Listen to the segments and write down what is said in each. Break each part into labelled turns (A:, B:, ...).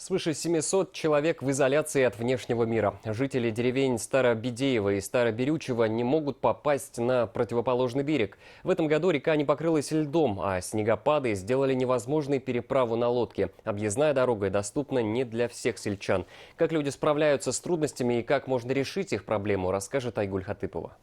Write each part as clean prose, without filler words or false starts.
A: Свыше 700 человек в изоляции от внешнего мира. Жители деревень Старобедеево и Староберючево не могут попасть на противоположный берег. В этом году река не покрылась льдом, а снегопады сделали невозможной переправу на лодке. Объездная дорога доступна не для всех сельчан. Как люди справляются с трудностями и как можно решить их проблему, расскажет Айгуль Хатыпова.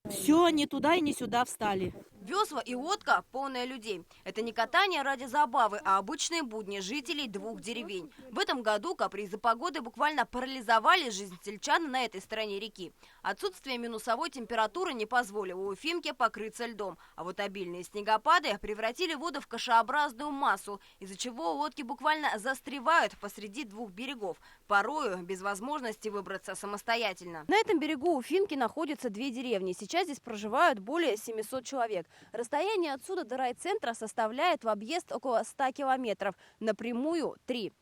B: Все, не туда и не сюда встали.
C: Весла и лодка, полная людей. Это не катание ради забавы, а обычные будни жителей двух деревень. В этом году капризы погоды буквально парализовали жизнь сельчан на этой стороне реки. Отсутствие минусовой температуры не позволило Уфимке покрыться льдом. А вот обильные снегопады превратили воду в кашеобразную массу, из-за чего лодки буквально застревают посреди двух берегов, порою без возможности выбраться самостоятельно. На этом берегу Уфимки находятся две деревни. Сейчас здесь проживают более 700 человек. Расстояние отсюда до райцентра составляет в объезд около 100 километров, напрямую 3.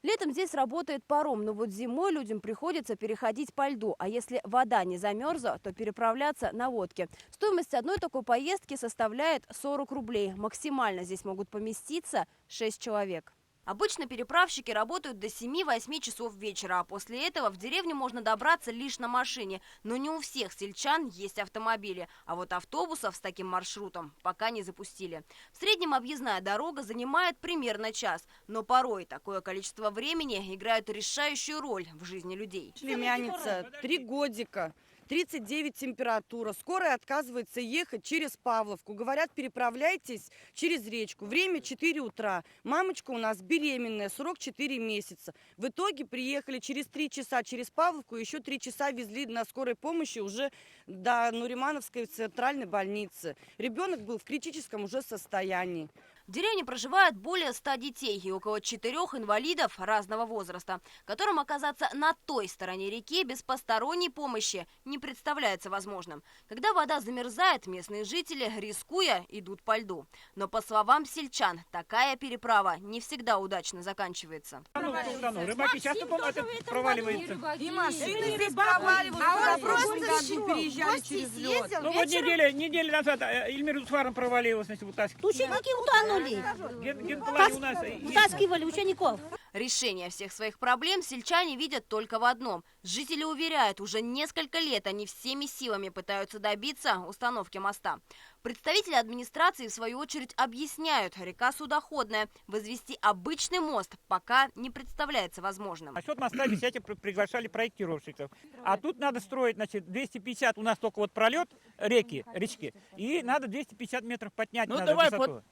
C: Летом здесь работает паром, но вот зимой людям приходится переходить по льду, а если вода не замерзла, то переправляться на лодке. Стоимость одной такой поездки составляет 40 рублей. Максимально здесь могут поместиться 6 человек. Обычно переправщики работают до 7-8 часов вечера, а после этого в деревню можно добраться лишь на машине. Но не у всех сельчан есть автомобили, а вот автобусов с таким маршрутом пока не запустили. В среднем объездная дорога занимает примерно час, но порой такое количество времени играет решающую роль в жизни людей.
B: Племянница, 3 годика. 39 температура. Скорая отказывается ехать через Павловку. Говорят, переправляйтесь через речку. Время 4 утра. Мамочка у нас беременная, срок 4 месяца. В итоге приехали через 3 часа через Павловку. Еще 3 часа везли на скорой помощи уже до Нуримановской центральной больницы. Ребенок был в критическом уже состоянии.
C: В деревне проживает более 100 детей и около 4 инвалидов разного возраста, которым оказаться на той стороне реки без посторонней помощи не представляется возможным. Когда вода замерзает, местные жители, рискуя, идут по льду. Но по словам сельчан, такая переправа не всегда удачно заканчивается.
D: Рыбаки часто проваливаются.
B: И машины здесь проваливаются. А он просто переезжали через лед.
D: Ну вот неделю назад Эльмира Усваром провалилась, значит, вытаскивали.
E: Ученики утонули.
D: Генплане у нас
E: Вытаскивали учеников.
C: Решение всех своих проблем сельчане видят только в одном. Жители уверяют, уже несколько лет они всеми силами пытаются добиться установки моста. Представители администрации, в свою очередь, объясняют, река судоходная. Возвести обычный мост пока не представляется возможным.
D: Насчет моста здесь приглашали проектировщиков. А тут надо строить, значит, 250, у нас только вот пролет речки, и надо 250 метров поднять.
F: Ну
D: надо
F: давай
D: высоту.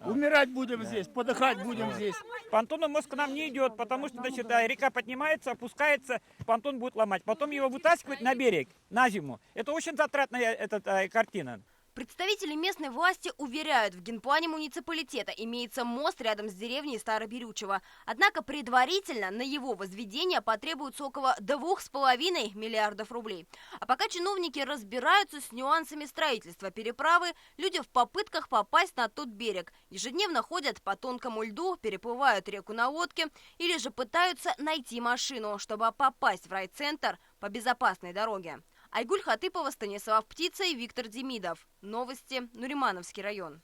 F: умирать будем здесь, подыхать будем здесь.
D: Понтонный мост к нам не идет, потому что, значит, река поднимается, опускается, понтон будет ломать. Потом его вытаскивать на берег, на зиму. Это очень затратная картина.
C: Представители местной власти уверяют, в генплане муниципалитета имеется мост рядом с деревней Староберючево. Однако предварительно на его возведение потребуется около 2,5 миллиардов рублей. А пока чиновники разбираются с нюансами строительства переправы, люди в попытках попасть на тот берег ежедневно ходят по тонкому льду, переплывают реку на лодке или же пытаются найти машину, чтобы попасть в райцентр по безопасной дороге. Айгуль Хатыпова, Станислав Птица и Виктор Демидов. Новости. Нуримановский район.